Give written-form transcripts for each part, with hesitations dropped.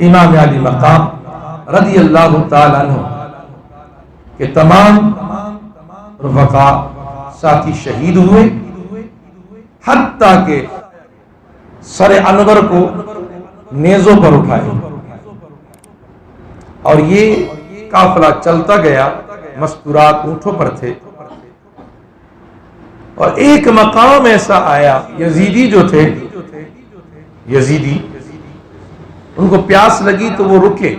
امام علی مقام رضی اللہ تعالیٰ عنہ کہ تمام رفقا ساتھی شہید ہوئے، حتیٰ کہ سر انور کو نیزوں پر اٹھائے، اور یہ قافلہ چلتا گیا، مستورات اونٹوں پر تھے، اور ایک مقام ایسا آیا، یزیدی جو تھے، یزیدی ان کو پیاس لگی تو وہ رکے،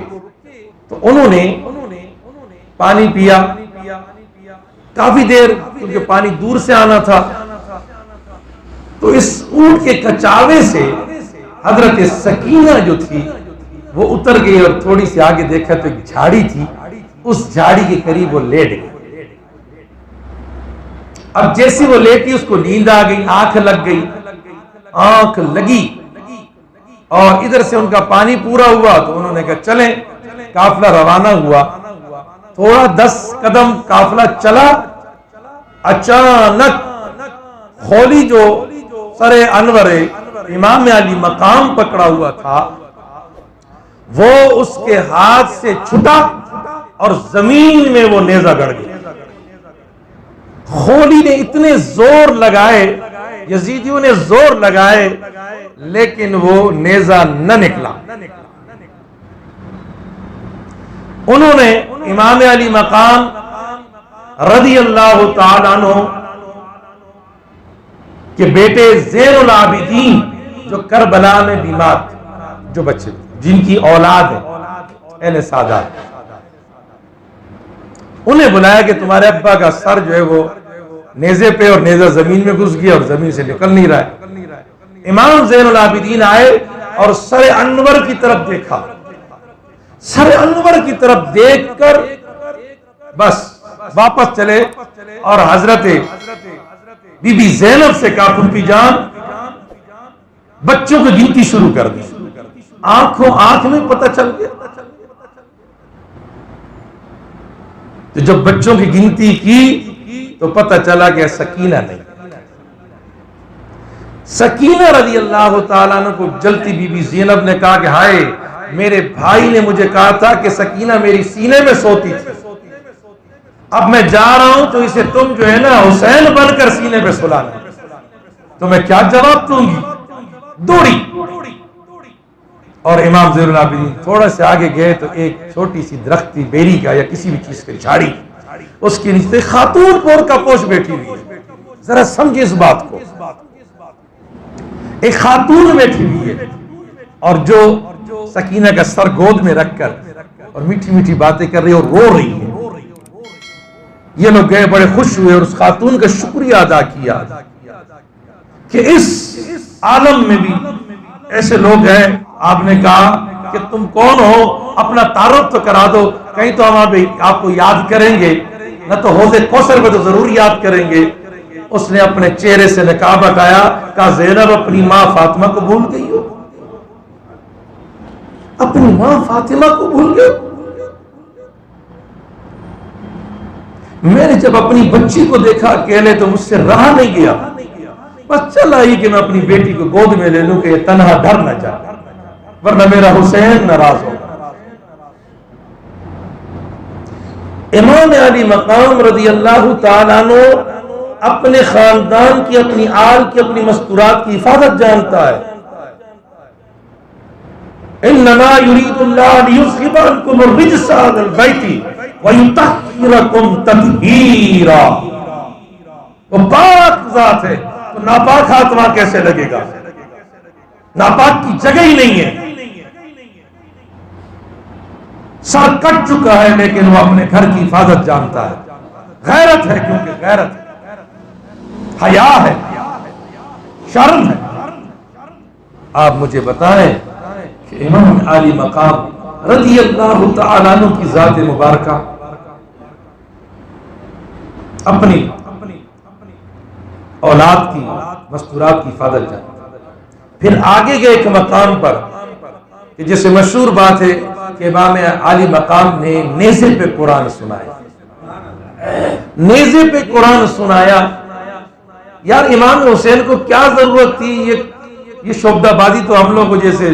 تو انہوں نے پانی پیا کافی دیر، کیونکہ پانی دور سے آنا تھا، تو اس اونٹ کے کچاوے سے حضرت سکینہ جو تھی وہ اتر گئی، اور تھوڑی سی آگے دیکھا تو ایک جھاڑی تھی، اس جھاڑی کے قریب وہ لیٹ گئی۔ اب جیسی وہ لیٹی اس کو نیند آ گئی، آنکھ لگ گئی، آنکھ لگی، اور ادھر سے ان کا پانی پورا ہوا، تو انہوں نے کہا چلیں، قافلہ روانہ ہوا۔ تھوڑا 10 قدم قافلہ چلا، اچانک خولی جو سر انور امام علی مقام پکڑا ہوا تھا وہ اس کے ہاتھ سے چھٹا اور زمین میں وہ نیزہ گڑ گیا۔ خولی نے اتنے زور لگائے، یزیدیوں نے زور لگائے، لیکن وہ نیزہ نہ نکلا۔ انہوں نے امام علی مقام رضی اللہ تعالیٰ عنہ کہ بیٹے زین العابدین جو کربلا میں بیمار تھے، جو بچے جن کی اولاد ہے اہل سادات، انہیں بلایا کہ تمہارے ابا کا سر جو ہے وہ نیزے پہ، اور نیزہ زمین میں گھس گیا اور زمین سے نکل نہیں رہا ہے۔ امام زین العابدین آئے اور سر انور کی طرف دیکھا، سر انور کی طرف دیکھ کر بس واپس چلے، اور حضرت بی بی زینب سے کہا پھوپھی جان بچوں کی گنتی شروع کر دی۔ آنکھ میں پتہ چل گیا، تو جب بچوں کی گنتی کی تو پتہ چلا کہ سکینہ نہیں۔ سکینہ رضی اللہ تعالیٰ عنہ کو جلتی بی بی زینب نے کہا کہ ہائے، میرے بھائی نے مجھے کہا تھا کہ سکینہ میری سینے میں سوتی تھی، اب میں جا رہا ہوں تو اسے تم جو ہے نا حسین بن کر سینے پہ سلانا، تو میں کیا جواب دوں گی؟ دوڑی، اور امام زین العابدین تھوڑا سے آگے گئے تو ایک چھوٹی سی درخت تھی، بیری کا یا کسی بھی چیز کی جھاڑی، اس کے نیچے خاتون پور کا پوش بیٹھی ہوئی ہے۔ ذرا سمجھے اس بات کو، ایک خاتون بیٹھی ہوئی ہے، اور جو سکینہ کا سر گود میں رکھ کر اور میٹھی میٹھی باتیں کر رہی ہے اور رو رہی ہے۔ یہ لوگ گئے، بڑے خوش ہوئے اور اس خاتون کا شکریہ ادا کیا کہ اس عالم میں بھی ایسے لوگ ہیں۔ آپ نے کہا کہ تم کون ہو، اپنا تعارف تو کرا دو، کہیں تو ہم آپ کو یاد کریں گے، نہ تو حوض کوثر میں تو ضرور یاد کریں گے۔ اس نے اپنے چہرے سے نقاب ہٹایا، کہا زینب اپنی ماں فاطمہ کو بھول گئی ہو، اپنی ماں فاطمہ کو بھول گئے۔ میں نے جب اپنی بچی کو دیکھا اکیلے تو مجھ سے رہا نہیں گیا، بس چل آئی کہ میں اپنی بیٹی کو گود میں لے لوں کہ یہ تنہا ڈر نہ جائے، ورنہ میرا حسین ناراض ہوگا۔ امام علی مقام رضی اللہ تعالیٰ عنہ اپنے خاندان کی، اپنی آل کی، اپنی مستورات کی حفاظت جانتا ہے۔ انما یرید اللہ لیذھب عنکم الرجس اہل البیت ویطہرکم تطہیرا۔ وہ پاک ذات ہے، تو ناپاک ہاتھ وہاں کیسے لگے گا؟ ناپاک کی جگہ ہی نہیں ہے۔ سر کٹ چکا ہے لیکن وہ اپنے گھر کی حفاظت جانتا ہے۔ غیرت ہے، کیونکہ غیرت ہے، حیا ہے، شرم ہے۔ آپ مجھے بتائیں کہ امام علی مقام رضی اللہ تعالیٰ عنہ کی ذات مبارکہ اپنی اولاد کی، مستورات کی حفاظت جانتا۔ پھر آگے گئے ایک مقام پر کہ جسے مشہور بات ہے کہ امام علی مقام نے نیزے پہ قرآن سنایا، نیزے پہ قرآن سنایا۔ یار امام حسین کو کیا ضرورت تھی یہ شعبدہ بازی تو ہم لوگ کو جیسے